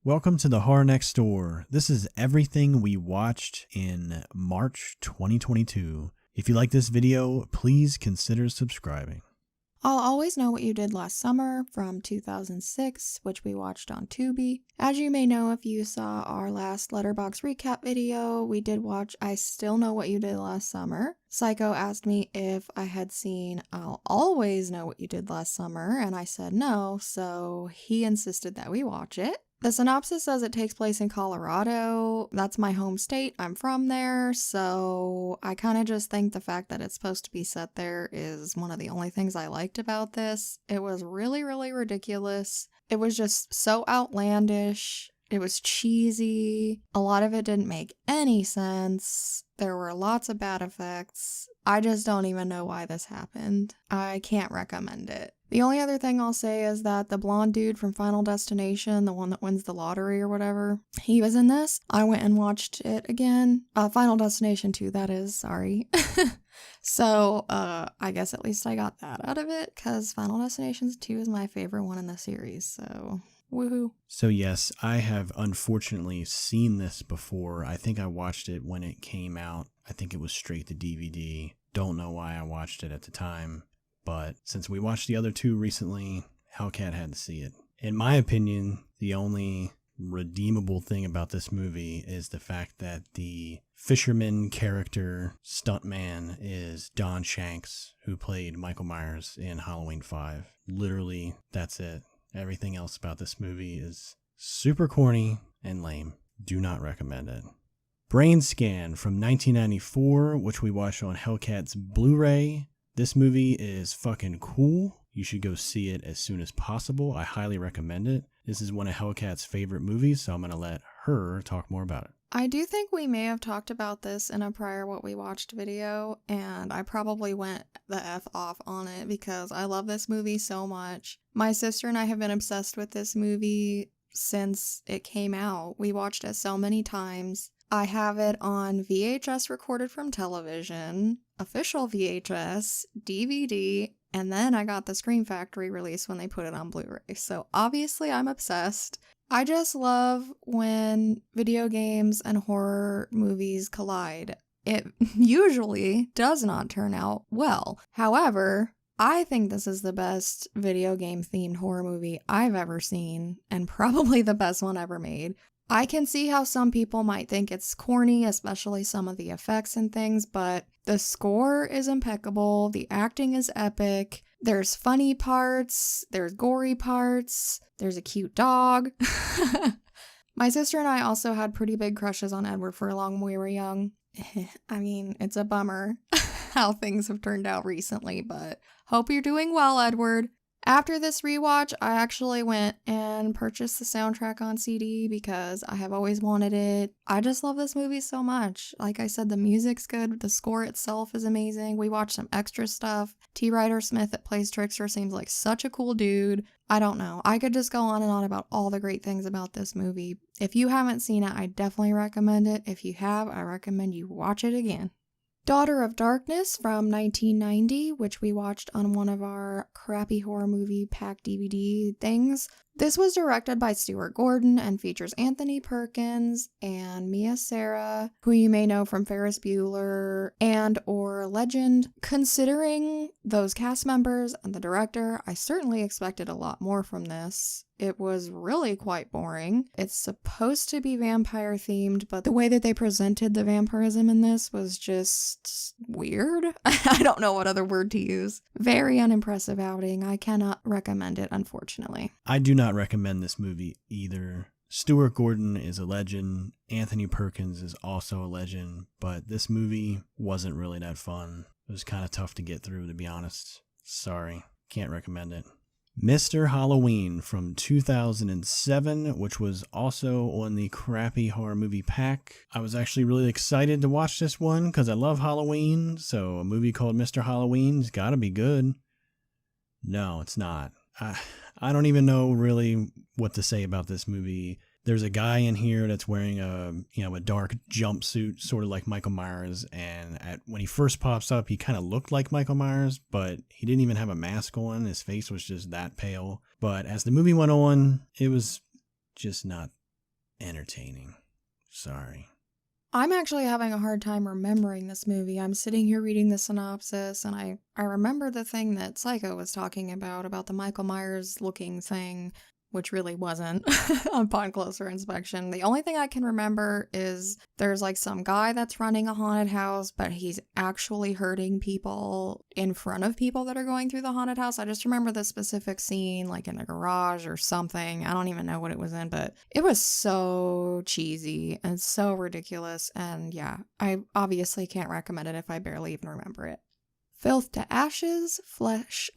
Welcome to the Horror Next Door. This is everything we watched in March 2022. If you like this video, please consider subscribing. I'll Always Know What You Did Last Summer from 2006, which we watched on Tubi. As you may know if you saw our last Letterboxd recap video, we did watch I Still Know What You Did Last Summer. Psycho asked me if I had seen I'll Always Know What You Did Last Summer, and I said no, so he insisted that we watch it. The synopsis says it takes place in Colorado. That's my home state. I'm from there, so I kind of just think the fact that it's supposed to be set there is one of the only things I liked about this. It was really, really ridiculous. It was just so outlandish. It was cheesy. A lot of it didn't make any sense. There were lots of bad effects. I just don't even know why this happened. I can't recommend it. The only other thing I'll say is that the blonde dude from Final Destination, the one that wins the lottery or whatever, he was in this. I went and watched it again. Final Destination 2, that is, sorry. So, I guess at least I got that out of it, because Final Destination 2 is my favorite one in the series, so woohoo. So yes, I have unfortunately seen this before. I think I watched it when it came out. I think it was straight to DVD. Don't know why I watched it at the time. But since we watched the other two recently, Hellcat had to see it. In my opinion, the only redeemable thing about this movie is the fact that the fisherman character stuntman is Don Shanks, who played Michael Myers in Halloween 5. Literally, that's it. Everything else about this movie is super corny and lame. Do not recommend it. Brainscan from 1994, which we watched on Hellcat's Blu-ray. This movie is fucking cool. You should go see it as soon as possible. I highly recommend it. This is one of Hellcat's favorite movies, so I'm going to let her talk more about it. I do think we may have talked about this in a prior What We Watched video, and I probably went the F off on it because I love this movie so much. My sister and I have been obsessed with this movie since it came out. We watched it so many times. I have it on VHS recorded from television, official VHS, DVD, and then I got the Scream Factory release when they put it on Blu-ray. So obviously I'm obsessed. I just love when video games and horror movies collide. It usually does not turn out well. However, I think this is the best video game themed horror movie I've ever seen, and probably the best one ever made. I can see how some people might think it's corny, especially some of the effects and things, but the score is impeccable, the acting is epic, there's funny parts, there's gory parts, there's a cute dog. My sister and I also had pretty big crushes on Edward Furlong when we were young. I mean, it's a bummer how things have turned out recently, but hope you're doing well, Edward. After this rewatch, I actually went and purchased the soundtrack on CD because I have always wanted it. I just love this movie so much. Like I said, the music's good, the score itself is amazing. We watched some extra stuff. T. Ryder Smith that plays Trickster seems like such a cool dude. I don't know. I could just go on and on about all the great things about this movie. If you haven't seen it, I definitely recommend it. If you have, I recommend you watch it again. Daughter of Darkness from 1990, which we watched on one of our crappy horror movie pack DVD things. This was directed by Stuart Gordon and features Anthony Perkins and Mia Sara, who you may know from Ferris Bueller and or Legend. Considering those cast members and the director, I certainly expected a lot more from this. It was really quite boring. It's supposed to be vampire themed, but the way that they presented the vampirism in this was just weird. I don't know what other word to use. Very unimpressive outing. I cannot recommend it, unfortunately. I do not recommend this movie either. Stuart Gordon is a legend. Anthony Perkins is also a legend, but this movie wasn't really that fun. It was kind of tough to get through, to be honest. Sorry, can't recommend it. Mr. Halloween from 2007, which was also on the crappy horror movie pack. I was actually really excited to watch this one because I love Halloween, so a movie called Mr. Halloween's gotta be good. No, it's not. I don't even know really what to say about this movie. There's a guy in here that's wearing a dark jumpsuit, sort of like Michael Myers, and when he first pops up, he kind of looked like Michael Myers, but he didn't even have a mask on. His face was just that pale. But as the movie went on, it was just not entertaining. Sorry. I'm actually having a hard time remembering this movie. I'm sitting here reading the synopsis, and I remember the thing that Psycho was talking about the Michael Myers looking thing, which really wasn't upon closer inspection. The only thing I can remember is there's like some guy that's running a haunted house, but he's actually hurting people in front of people that are going through the haunted house. I just remember the specific scene, like in the garage or something. I don't even know what it was in, but it was so cheesy and so ridiculous. And yeah, I obviously can't recommend it if I barely even remember it. Filth to Ashes, Flesh.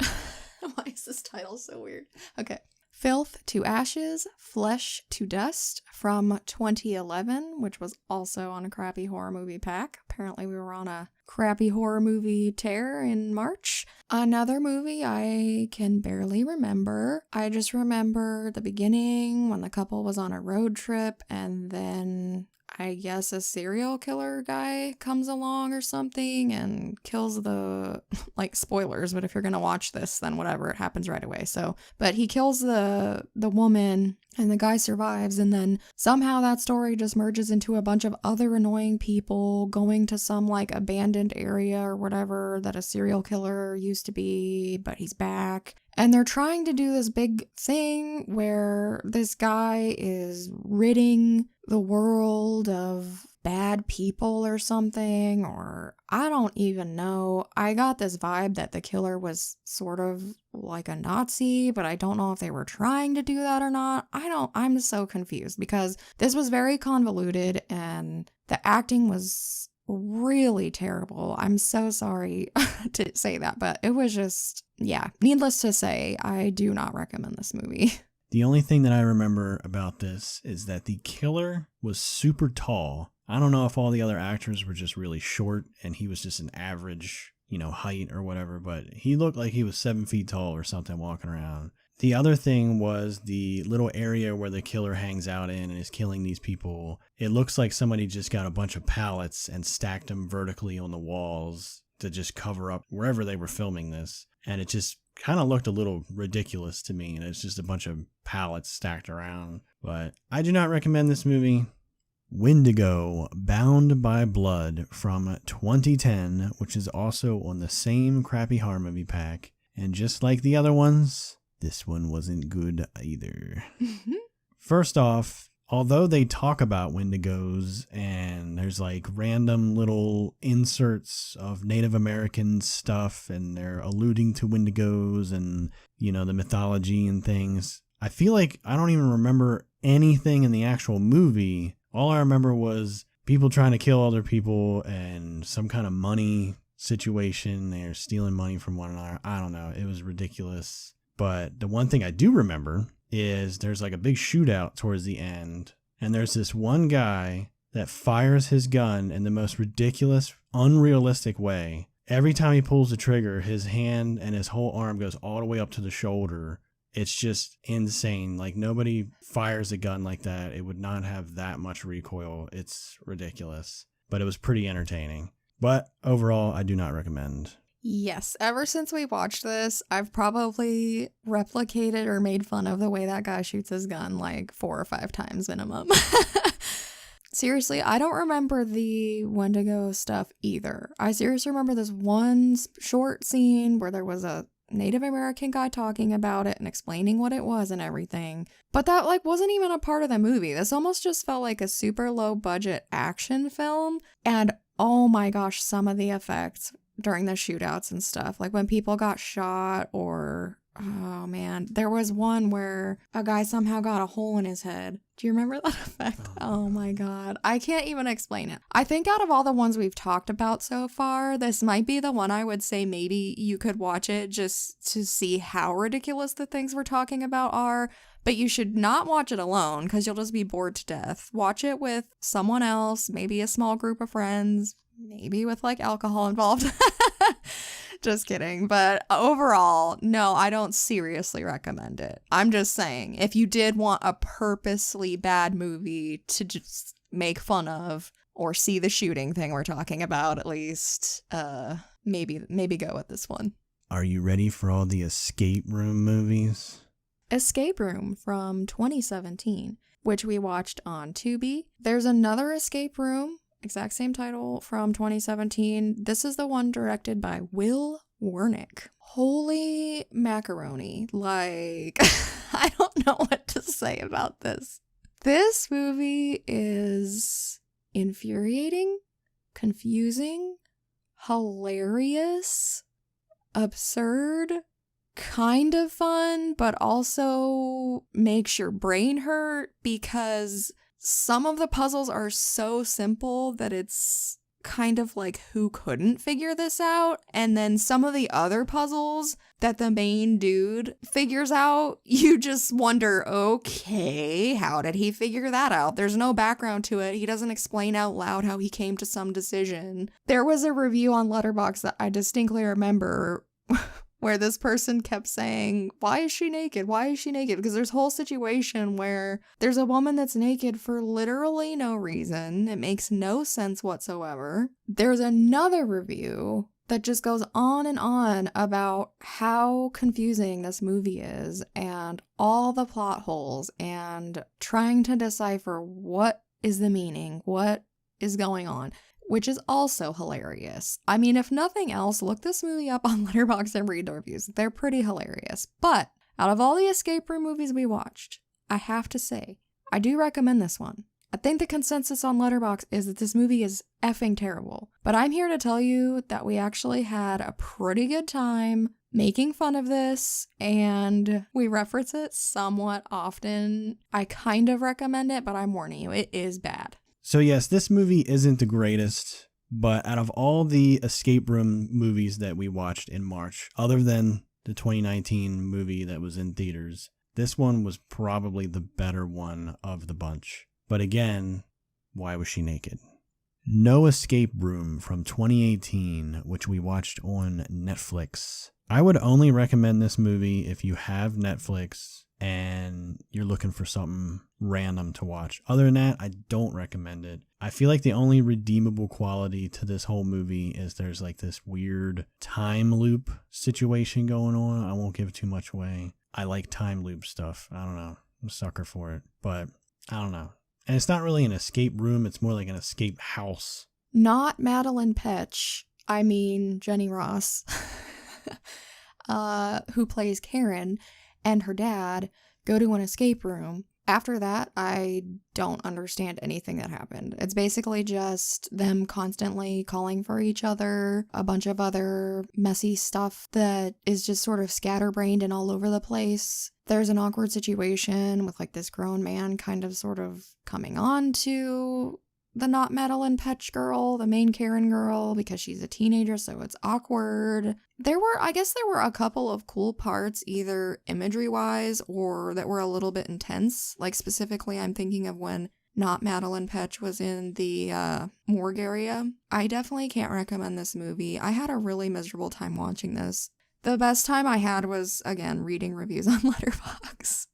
Why is this title so weird? Okay. Filth to Ashes, Flesh to Dust from 2011, which was also on a crappy horror movie pack. Apparently we were on a crappy horror movie tear in March. Another movie I can barely remember. I just remember the beginning when the couple was on a road trip, and then I guess a serial killer guy comes along or something and kills the, like, spoilers, but if you're gonna watch this, then whatever, it happens right away. So, but he kills the woman and the guy survives, and then somehow that story just merges into a bunch of other annoying people going to some, like, abandoned area or whatever that a serial killer used to be, but he's back. And they're trying to do this big thing where this guy is ridding the world of bad people or something, or I don't even know. I got this vibe that the killer was sort of like a Nazi, but I don't know if they were trying to do that or not. I'm so confused because this was very convoluted and the acting was really terrible. I'm so sorry to say that, but it was just, yeah, needless to say, I do not recommend this movie. The only thing that I remember about this is that the killer was super tall. I don't know if all the other actors were just really short and he was just an average, height or whatever, but he looked like he was 7 feet tall or something walking around. The other thing was the little area where the killer hangs out in and is killing these people. It looks like somebody just got a bunch of pallets and stacked them vertically on the walls to just cover up wherever they were filming this. And it just kind of looked a little ridiculous to me. And it's just a bunch of pallets stacked around. But I do not recommend this movie. Wendigo, Bound by Blood from 2010, which is also on the same crappy horror movie pack. And just like the other ones, this one wasn't good either. First off, although they talk about Wendigos and there's like random little inserts of Native American stuff and they're alluding to Wendigos and, the mythology and things, I feel like I don't even remember anything in the actual movie. All I remember was people trying to kill other people and some kind of money situation. They're stealing money from one another. I don't know. It was ridiculous. But the one thing I do remember is there's like a big shootout towards the end. And there's this one guy that fires his gun in the most ridiculous, unrealistic way. Every time he pulls the trigger, his hand and his whole arm goes all the way up to the shoulder. It's just insane. Like, nobody fires a gun like that. It would not have that much recoil. It's ridiculous. But it was pretty entertaining. But overall, I do not recommend. Yes, ever since we watched this, I've probably replicated or made fun of the way that guy shoots his gun like 4 or 5 times minimum. Seriously, I don't remember the Wendigo stuff either. I seriously remember this one short scene where there was a Native American guy talking about it and explaining what it was and everything. But that wasn't even a part of the movie. This almost just felt like a super low budget action film. And oh my gosh, some of the effects during the shootouts and stuff, like when people got shot, or oh man, there was one where a guy somehow got a hole in his head. Do you remember that effect? Oh my god, I can't even explain it. I think out of all the ones we've talked about so far, this might be the one I would say maybe you could watch it just to see how ridiculous the things we're talking about are. But you should not watch it alone because you'll just be bored to death. Watch it with someone else, maybe a small group of friends, maybe with like alcohol involved. Just kidding. But overall, no, I don't seriously recommend it. I'm just saying, if you did want a purposely bad movie to just make fun of or see the shooting thing we're talking about, at least, maybe go with this one. Are you ready for all the escape room movies? Escape Room from 2017, which we watched on Tubi. There's another Escape Room, exact same title, from 2017. This is the one directed by Will Wernick. Holy macaroni. Like, I don't know what to say about this. This movie is infuriating, confusing, hilarious, absurd, kind of fun, but also makes your brain hurt because some of the puzzles are so simple that it's kind of like, who couldn't figure this out? And then some of the other puzzles that the main dude figures out, you just wonder, okay, how did he figure that out? There's no background to it. He doesn't explain out loud how he came to some decision. There was a review on Letterboxd that I distinctly remember where this person kept saying, why is she naked? Why is she naked? Because there's a whole situation where there's a woman that's naked for literally no reason. It makes no sense whatsoever. There's another review that just goes on and on about how confusing this movie is and all the plot holes and trying to decipher what is the meaning, what is going on, which is also hilarious. I mean, if nothing else, look this movie up on Letterboxd and read the reviews. They're pretty hilarious. But out of all the escape room movies we watched, I have to say, I do recommend this one. I think the consensus on Letterboxd is that this movie is effing terrible. But I'm here to tell you that we actually had a pretty good time making fun of this, and we reference it somewhat often. I kind of recommend it, but I'm warning you, it is bad. So yes, this movie isn't the greatest, but out of all the escape room movies that we watched in March, other than the 2019 movie that was in theaters, this one was probably the better one of the bunch. But again, why was she naked? No Escape Room from 2018, which we watched on Netflix. I would only recommend this movie if you have Netflix and you're looking for something random to watch. Other than that, I don't recommend it. I feel like the only redeemable quality to this whole movie is there's like this weird time loop situation going on. I won't give too much away. I like time loop stuff. I don't know. I'm a sucker for it, but I don't know. And it's not really an escape room. It's more like an escape house. Not Madeline Petch. I mean, Jenny Ross, who plays Karen, and her dad go to an escape room. After that, I don't understand anything that happened. It's basically just them constantly calling for each other, a bunch of other messy stuff that is just sort of scatterbrained and all over the place. There's an awkward situation with like this grown man kind of sort of coming on to the not Madeline Petch girl, the main Karen girl, because she's a teenager, so it's awkward. I guess there were a couple of cool parts, either imagery-wise or that were a little bit intense. Like specifically, I'm thinking of when not Madeline Petch was in the morgue area. I definitely can't recommend this movie. I had a really miserable time watching this. The best time I had was, again, reading reviews on Letterboxd.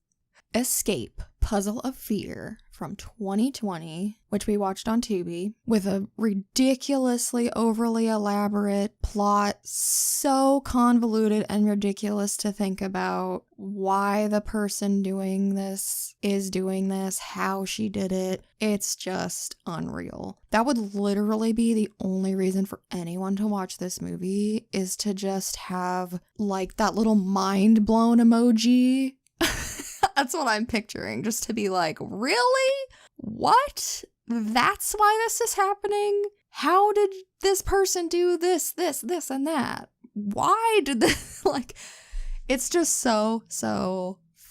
Escape, Puzzle of Fear from 2020, which we watched on Tubi, with a ridiculously overly elaborate plot, so convoluted and ridiculous to think about why the person doing this is doing this, how she did it. It's just unreal. That would literally be the only reason for anyone to watch this movie, is to just have like that little mind blown emoji. That's what I'm picturing, just to be like, really? What? That's why this is happening? How did this person do this, and that? Why did this, like, it's just so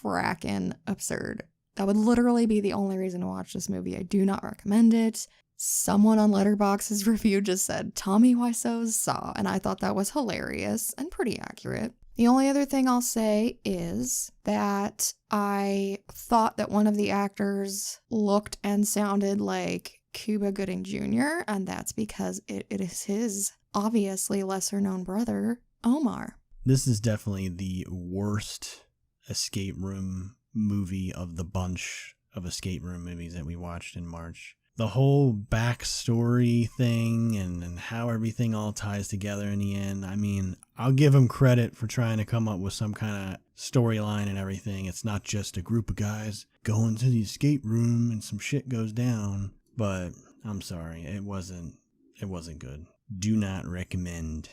frackin' absurd. That would literally be the only reason to watch this movie. I do not recommend it. Someone on Letterboxd's review just said, Tommy Wiseau's Saw, and I thought that was hilarious and pretty accurate. The only other thing I'll say is that I thought that one of the actors looked and sounded like Cuba Gooding Jr., and that's because it is his obviously lesser-known brother, Omar. This is definitely the worst escape room movie of the bunch of escape room movies that we watched in March. The whole backstory thing and how everything all ties together in the end, I mean, I'll give him credit for trying to come up with some kind of storyline and everything. It's not just a group of guys going to the escape room and some shit goes down. But I'm sorry, it wasn't good. Do not recommend.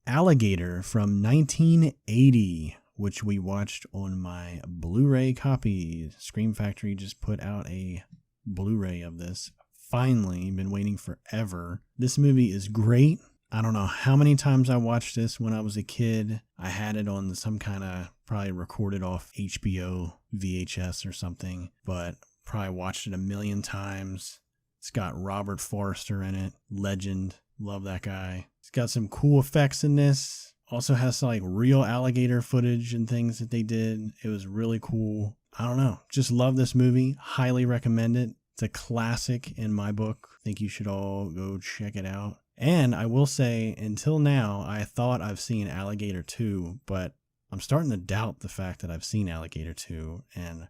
Alligator from 1980, which we watched on my Blu-ray copy. Scream Factory just put out a Blu-ray of this. Finally, been waiting forever. This movie is great. I don't know how many times I watched this when I was a kid. I had it on some kind of, probably recorded off HBO VHS or something, but probably watched it a million times. It's got Robert Forster in it. Legend. Love that guy. It's got some cool effects in this. Also has some like real alligator footage and things that they did. It was really cool. I don't know. Just love this movie. Highly recommend it. It's a classic in my book. I think you should all go check it out. And I will say, until now, I thought I've seen Alligator 2, but I'm starting to doubt the fact that I've seen Alligator 2, and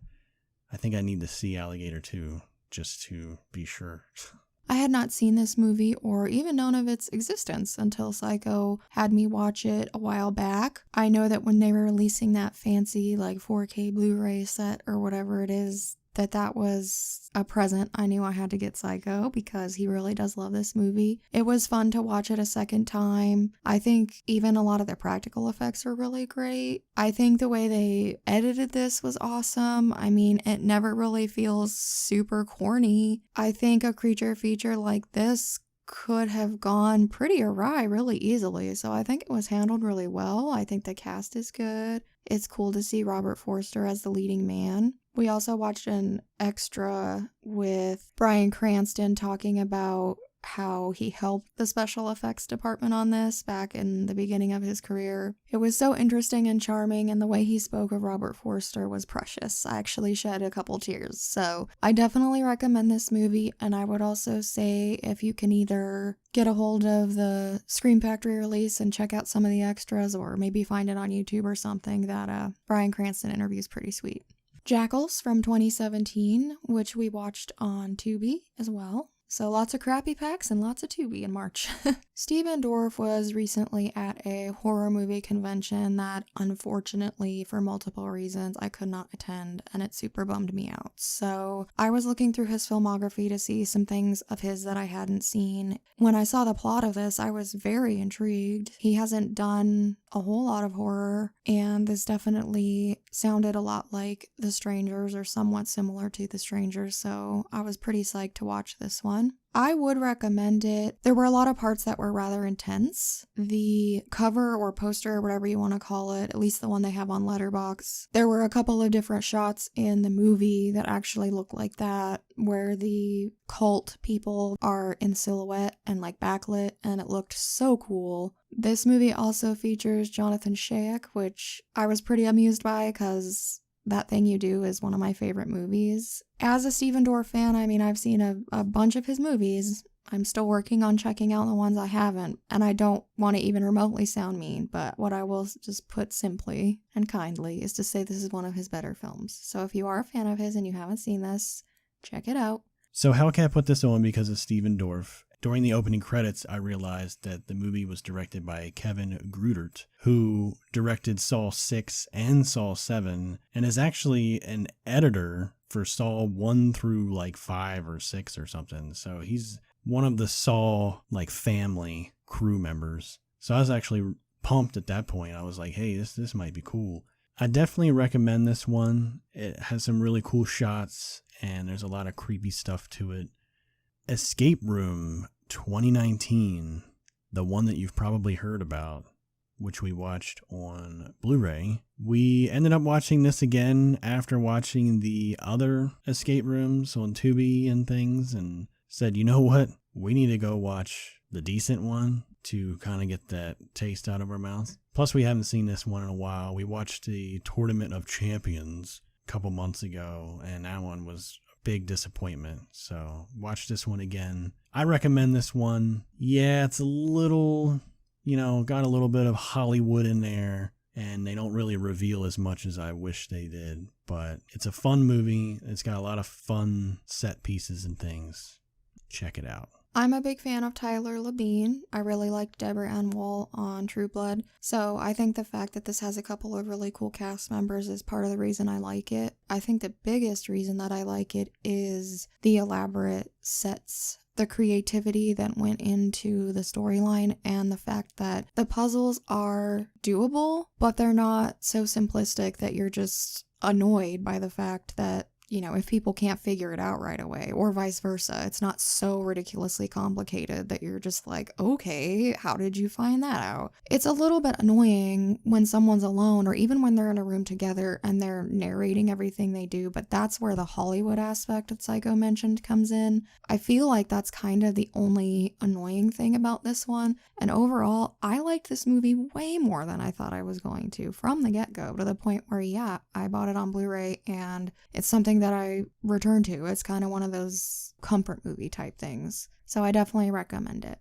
I think I need to see Alligator 2 just to be sure. I had not seen this movie or even known of its existence until Psycho had me watch it a while back. I know that when they were releasing that fancy like 4K Blu-ray set or whatever it is, that was a present. I knew I had to get Psycho because he really does love this movie. It was fun to watch it a second time. I think even a lot of the practical effects are really great. I think the way they edited this was awesome. I mean, it never really feels super corny. I think a creature feature like this could have gone pretty awry really easily. So I think it was handled really well. I think the cast is good. It's cool to see Robert Forster as the leading man. We also watched an extra with Bryan Cranston talking about how he helped the special effects department on this back in the beginning of his career. It was so interesting and charming, and the way he spoke of Robert Forster was precious. I actually shed a couple tears. So I definitely recommend this movie, and I would also say if you can either get a hold of the Scream Factory release and check out some of the extras, or maybe find it on YouTube or something, that Bryan Cranston interview is pretty sweet. Jackals from 2017, which we watched on Tubi as well. So lots of crappy packs and lots of Tubi in March. Steven Dorff was recently at a horror movie convention that unfortunately, for multiple reasons, I could not attend, and it super bummed me out. So I was looking through his filmography to see some things of his that I hadn't seen. When I saw the plot of this, I was very intrigued. He hasn't done a whole lot of horror, and this definitely sounded a lot like The Strangers or somewhat similar to The Strangers, so I was pretty psyched to watch this one. I would recommend it. There were a lot of parts that were rather intense. The cover or poster, or whatever you want to call it, at least the one they have on Letterboxd, there were a couple of different shots in the movie that actually look like that, where the cult people are in silhouette and like backlit, and it looked so cool. This movie also features Jonathan Shaik, which I was pretty amused by because That Thing You Do is one of my favorite movies. As a Steven Dorff fan, I mean, I've seen a bunch of his movies. I'm still working on checking out the ones I haven't, and I don't want to even remotely sound mean, but what I will just put simply and kindly is to say this is one of his better films. So if you are a fan of his and you haven't seen this, check it out. So Hellcat put this on because of Steven Dorff. During the opening credits, I realized that the movie was directed by Kevin Grudert, who directed Saw 6 and Saw 7, and is actually an editor for Saw 1 through like 5 or 6 or something. So he's one of the Saw like family crew members. So I was actually pumped at that point. I was like, hey, this might be cool. I definitely recommend this one. It has some really cool shots, and there's a lot of creepy stuff to it. Escape Room 2019, the one that you've probably heard about, which we watched on Blu-ray. We ended up watching this again after watching the other escape rooms on Tubi and things, and said, you know what? We need to go watch the decent one to kind of get that taste out of our mouth. Plus, we haven't seen this one in a while. We watched the Tournament of Champions a couple months ago, and that one was big disappointment. So watch this one again. I recommend this one. Yeah, it's a little, got a little bit of Hollywood in there, and they don't really reveal as much as I wish they did, but it's a fun movie. It's got a lot of fun set pieces and things. Check it out. I'm a big fan of Tyler Labine. I really liked Deborah Ann Woll on True Blood, so I think the fact that this has a couple of really cool cast members is part of the reason I like it. I think the biggest reason that I like it is the elaborate sets, the creativity that went into the storyline, and the fact that the puzzles are doable, but they're not so simplistic that you're just annoyed by the fact that, you know, if people can't figure it out right away, or vice versa. It's not so ridiculously complicated that you're just like, okay, how did you find that out? It's a little bit annoying when someone's alone, or even when they're in a room together and they're narrating everything they do, but that's where the Hollywood aspect that Psycho mentioned comes in. I feel like that's kind of the only annoying thing about this one, and overall, I liked this movie way more than I thought I was going to from the get-go, to the point where, yeah, I bought it on Blu-ray, and it's something that I return to. It's kind of one of those comfort movie type things. So I definitely recommend it.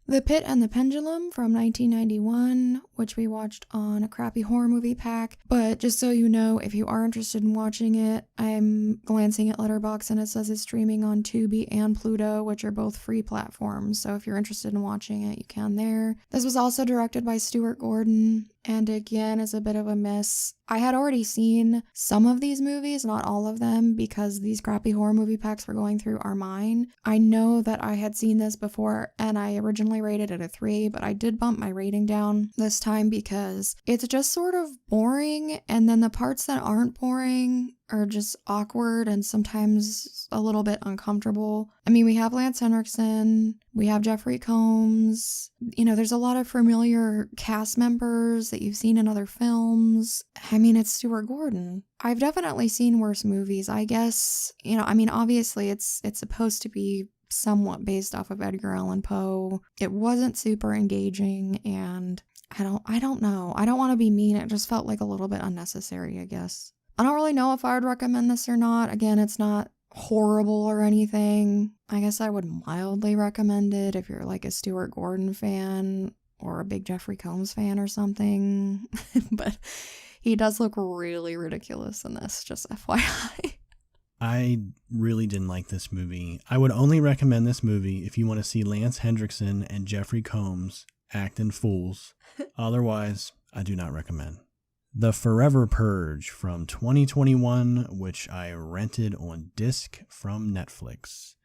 The Pit and the Pendulum from 1991, which we watched on a crappy horror movie pack. But just so you know, if you are interested in watching it, I'm glancing at Letterboxd and it says it's streaming on Tubi and Pluto, which are both free platforms. So if you're interested in watching it, you can there. This was also directed by Stuart Gordon, and again is a bit of a miss. I had already seen some of these movies, not all of them, because these crappy horror movie packs we're going through are mine. I know that I had seen this before, and I originally rated it a 3, but I did bump my rating down this time because it's just sort of boring, and then the parts that aren't boring are just awkward and sometimes a little bit uncomfortable. I mean, we have Lance Henriksen, we have Jeffrey Combs, you know, there's a lot of familiar cast members that you've seen in other films. I mean, it's Stuart Gordon. I've definitely seen worse movies, I guess. You know, I mean, obviously it's supposed to be somewhat based off of Edgar Allan Poe. It wasn't super engaging, and I don't know. I don't want to be mean. It just felt like a little bit unnecessary, I guess. I don't really know if I would recommend this or not. Again, it's not horrible or anything. I guess I would mildly recommend it if you're like a Stuart Gordon fan or a big Jeffrey Combs fan or something. But he does look really ridiculous in this, just FYI. I really didn't like this movie. I would only recommend this movie if you want to see Lance Hendrickson and Jeffrey Combs acting fools. Otherwise, I do not recommend. The Forever Purge from 2021, which I rented on disc from Netflix.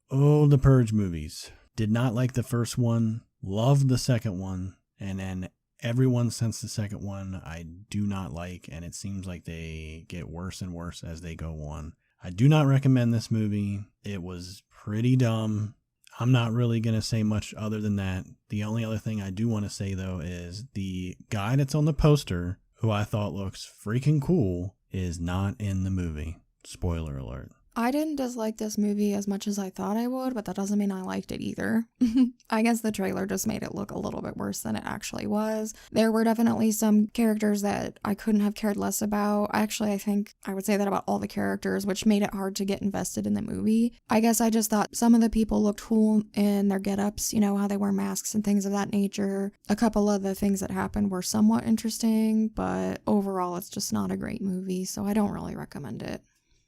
Oh, the Purge movies. Did not like the first one, loved the second one, and then everyone since the second one I do not like, and it seems like they get worse and worse as they go on. I do not recommend this movie. It was pretty dumb. I'm not really going to say much other than that. The only other thing I do want to say, though, is the guy that's on the poster, who I thought looks freaking cool, is not in the movie. Spoiler alert. I didn't dislike this movie as much as I thought I would, but that doesn't mean I liked it either. I guess the trailer just made it look a little bit worse than it actually was. There were definitely some characters that I couldn't have cared less about. Actually, I think I would say that about all the characters, which made it hard to get invested in the movie. I guess I just thought some of the people looked cool in their get-ups, you know, how they wear masks and things of that nature. A couple of the things that happened were somewhat interesting, but overall it's just not a great movie, so I don't really recommend it.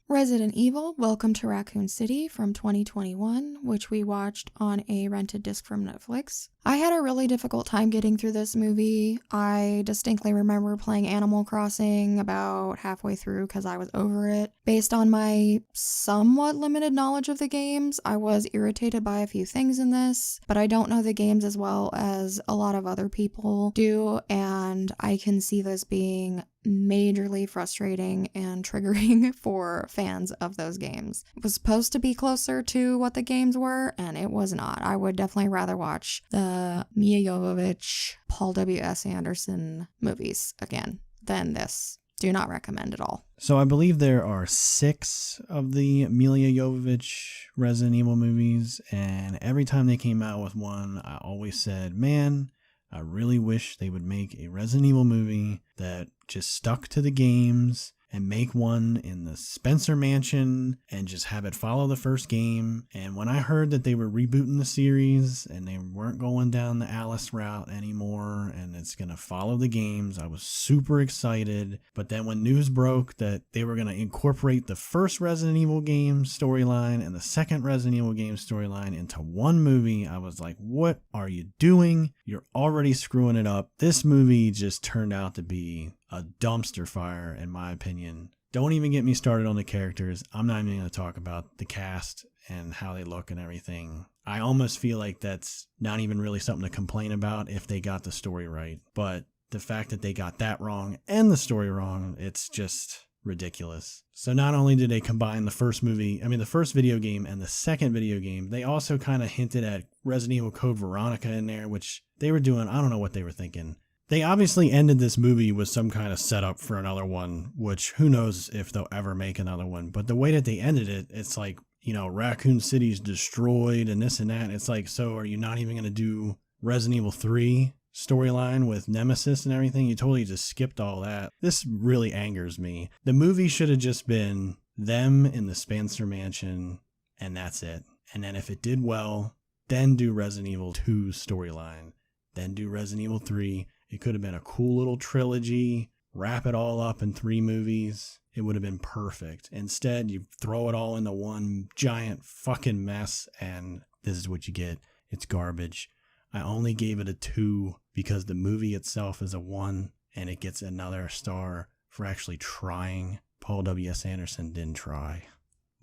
Resident Evil, Welcome to Raccoon City from 2021, which we watched on a rented disc from Netflix. I had a really difficult time getting through this movie. I distinctly remember playing Animal Crossing about halfway through because I was over it. Based on my somewhat limited knowledge of the games, I was irritated by a few things in this, but I don't know the games as well as a lot of other people do, and I can see this being majorly frustrating and triggering for fans of those games. It was supposed to be closer to what the games were, and it was not. I would definitely rather watch the Mia Jovovich, Paul W.S. Anderson movies again than this. Do not recommend at all. So I believe there are 6 of the Mila Jovovich Resident Evil movies, and every time they came out with one, I always said, man, I really wish they would make a Resident Evil movie that just stuck to the games and make one in the Spencer Mansion and just have it follow the first game. And when I heard that they were rebooting the series and they weren't going down the Alice route anymore and it's going to follow the games, I was super excited. But then when news broke that they were going to incorporate the first Resident Evil game storyline and the second Resident Evil game storyline into one movie, I was like, what are you doing? You're already screwing it up. This movie just turned out to be a dumpster fire, in my opinion. Don't even get me started on the characters. I'm not even going to talk about the cast and how they look and everything. I almost feel like that's not even really something to complain about if they got the story right. But the fact that they got that wrong and the story wrong, it's just ridiculous. So not only did they combine the first video game and the second video game, they also kind of hinted at Resident Evil Code Veronica in there, which they were doing, I don't know what they were thinking. They obviously ended this movie with some kind of setup for another one, which who knows if they'll ever make another one. But the way that they ended it, it's like, you know, Raccoon City's destroyed and this and that. It's like, so are you not even going to do Resident Evil 3 storyline with Nemesis and everything? You totally just skipped all that. This really angers me. The movie should have just been them in the Spencer Mansion, and that's it. And then if it did well, then do Resident Evil 2 storyline, then do Resident Evil 3. It could have been a cool little trilogy, wrap it all up in 3 movies. It would have been perfect. Instead, you throw it all into one giant fucking mess, and this is what you get. It's garbage. I only gave it a 2 because the movie itself is a 1, and it gets another star for actually trying. Paul W.S. Anderson didn't try.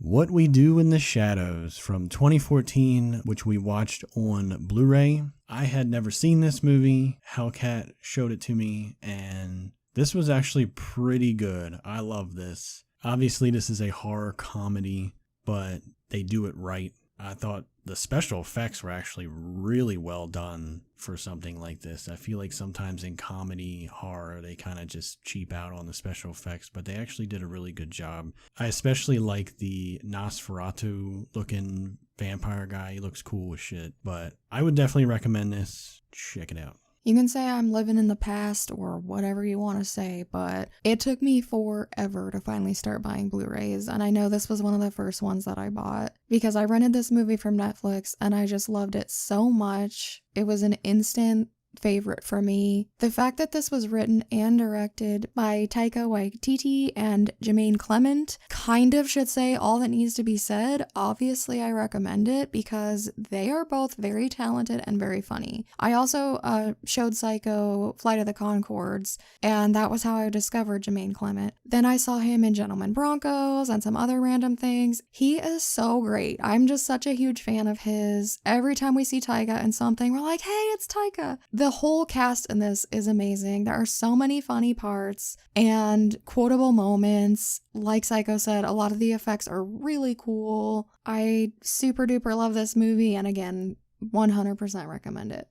What We Do in the Shadows from 2014, which we watched on Blu-ray. I had never seen this movie. Hellcat showed it to me, and this was actually pretty good. I love this. Obviously, this is a horror comedy, but they do it right. I thought the special effects were actually really well done for something like this. I feel like sometimes in comedy, horror, they kind of just cheap out on the special effects, but they actually did a really good job. I especially like the Nosferatu looking vampire guy. He looks cool as shit, but I would definitely recommend this. Check it out. You can say I'm living in the past or whatever you want to say, but it took me forever to finally start buying Blu-rays, and I know this was one of the first ones that I bought because I rented this movie from Netflix and I just loved it so much. It was an instant favorite for me. The fact that this was written and directed by Taika Waititi and Jermaine Clement kind of should say all that needs to be said. Obviously, I recommend it because they are both very talented and very funny. I also showed Psycho Flight of the Conchords, and that was how I discovered Jermaine Clement. Then I saw him in Gentlemen Broncos and some other random things. He is so great. I'm just such a huge fan of his. Every time we see Taika in something, we're like, hey, it's Taika. The whole cast in this is amazing. There are so many funny parts and quotable moments. Like Psycho said, a lot of the effects are really cool. I super duper love this movie, and again, 100% recommend it.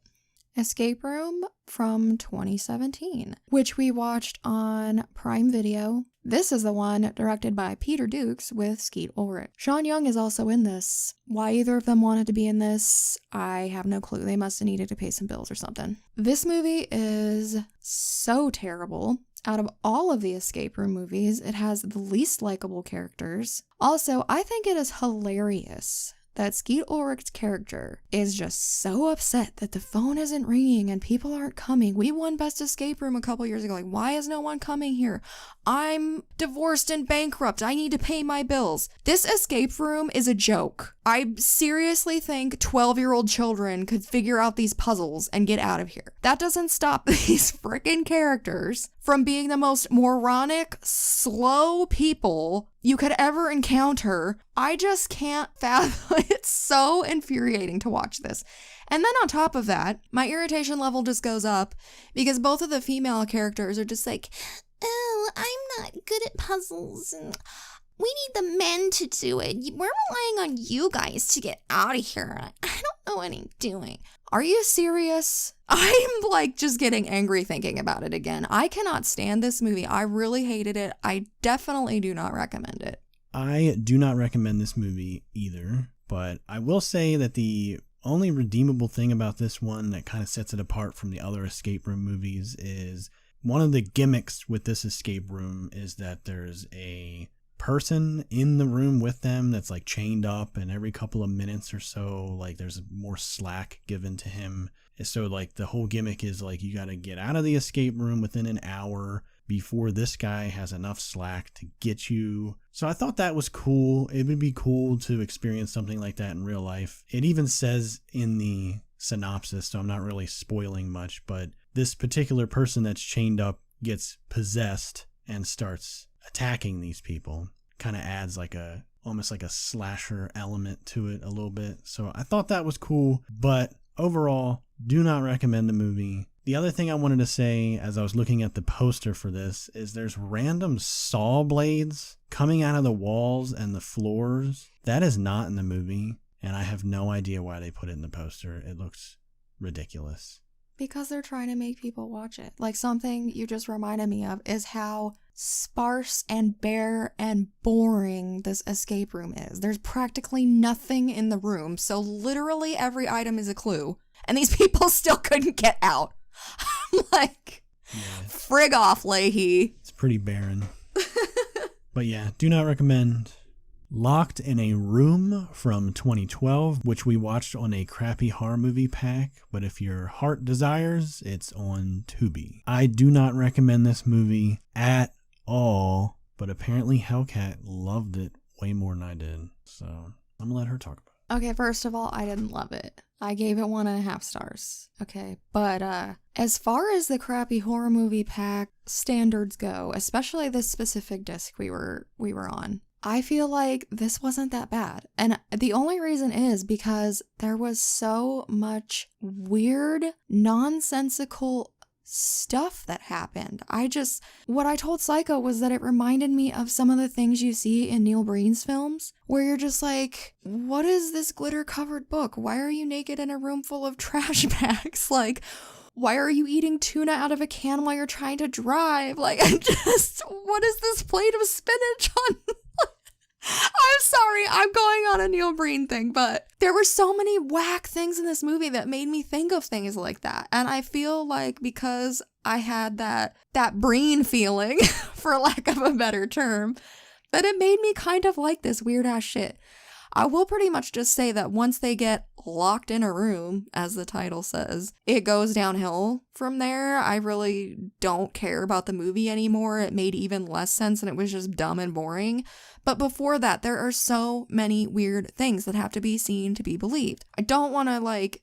Escape Room from 2017, which we watched on Prime Video. This is the one directed by Peter Dukes with Skeet Ulrich. Sean Young is also in this. Why either of them wanted to be in this, I have no clue. They must have needed to pay some bills or something. This movie is so terrible. Out of all of the escape room movies, it has the least likable characters. Also, I think it is hilarious that Skeet Ulrich's character is just so upset that the phone isn't ringing and people aren't coming. We won Best Escape Room a couple years ago. Like, why is no one coming here? I'm divorced and bankrupt. I need to pay my bills. This escape room is a joke. I seriously think 12-year-old children could figure out these puzzles and get out of here. That doesn't stop these freaking characters from being the most moronic, slow people you could ever encounter. I just can't fathom. It's so infuriating to watch this. And then on top of that, my irritation level just goes up because both of the female characters are just like, oh, I'm not good at puzzles and we need the men to do it. We're relying on you guys to get out of here. I don't know what I'm doing. Are you serious? I'm like just getting angry thinking about it again. I cannot stand this movie. I really hated it. I definitely do not recommend it. I do not recommend this movie either, but I will say that the only redeemable thing about this one that kind of sets it apart from the other escape room movies is one of the gimmicks with this escape room is that there's a person in the room with them that's like chained up, and every couple of minutes or so, like there's more slack given to him. So like the whole gimmick is like you got to get out of the escape room within an hour before this guy has enough slack to get you. So I thought that was cool. It would be cool to experience something like that in real life. It even says in the synopsis, so I'm not really spoiling much, but this particular person that's chained up gets possessed and starts attacking these people. Kind of adds like almost like a slasher element to it a little bit. So I thought that was cool, but overall, do not recommend the movie. The other thing I wanted to say as I was looking at the poster for this is there's random saw blades coming out of the walls and the floors. That is not in the movie, and I have no idea why they put it in the poster. It looks ridiculous. Because they're trying to make people watch it. Like, something you just reminded me of is how sparse and bare and boring this escape room is. There's practically nothing in the room, so literally every item is a clue, and these people still couldn't get out. I'm like, frig off, Leahy. It's pretty barren. But yeah, do not recommend. Locked in a Room from 2012, which we watched on a crappy horror movie pack, but if your heart desires, it's on Tubi. I do not recommend this movie at all, but apparently Hellcat loved it way more than I did, so I'm gonna let her talk about it. Okay, first of all, I didn't love it. I gave it 1.5 stars. Okay, but as far as the crappy horror movie pack standards go, especially this specific disc we were on, I feel like this wasn't that bad. And the only reason is because there was so much weird, nonsensical stuff that happened. What I told Psycho was that it reminded me of some of the things you see in Neil Breen's films, where you're just like, what is this glitter-covered book? Why are you naked in a room full of trash bags? Like, why are you eating tuna out of a can while you're trying to drive? Like, what is this plate of spinach on? I'm sorry, I'm going on a Neil Breen thing, but there were so many whack things in this movie that made me think of things like that. And I feel like because I had that Breen feeling, for lack of a better term, that it made me kind of like this weird ass shit. I will pretty much just say that once they get locked in a room, as the title says, it goes downhill from there. I really don't care about the movie anymore. It made even less sense and it was just dumb and boring. But before that, there are so many weird things that have to be seen to be believed. I don't want to, like,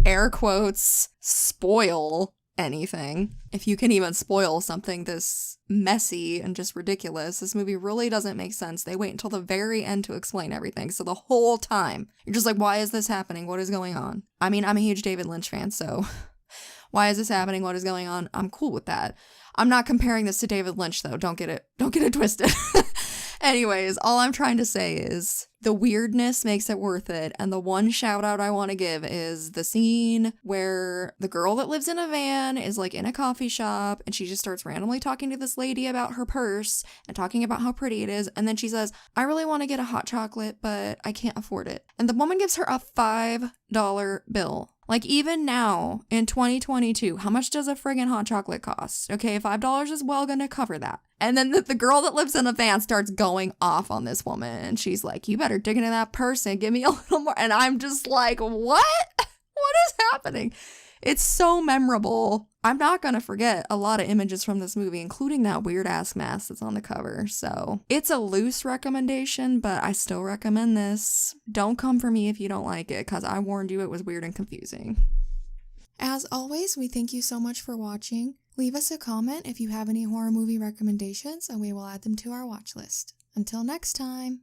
air quotes, spoil anything. If you can even spoil something this messy and just ridiculous, this movie really doesn't make sense. They wait until the very end to explain everything. So the whole time, you're just like, why is this happening? What is going on? I mean, I'm a huge David Lynch fan, so why is this happening? What is going on? I'm cool with that. I'm not comparing this to David Lynch, though. Don't get it twisted. Anyways, all I'm trying to say is the weirdness makes it worth it. And the one shout out I want to give is the scene where the girl that lives in a van is like in a coffee shop and she just starts randomly talking to this lady about her purse and talking about how pretty it is. And then she says, I really want to get a hot chocolate, but I can't afford it. And the woman gives her a $5 bill. Like, even now, in 2022, how much does a friggin' hot chocolate cost? Okay, $5 is well gonna cover that. And then the girl that lives in a van starts going off on this woman. And she's like, you better dig into that purse and give me a little more. And I'm just like, what? What is happening? It's so memorable. I'm not going to forget a lot of images from this movie, including that weird-ass mask that's on the cover. So it's a loose recommendation, but I still recommend this. Don't come for me if you don't like it, because I warned you it was weird and confusing. As always, we thank you so much for watching. Leave us a comment if you have any horror movie recommendations, and we will add them to our watch list. Until next time.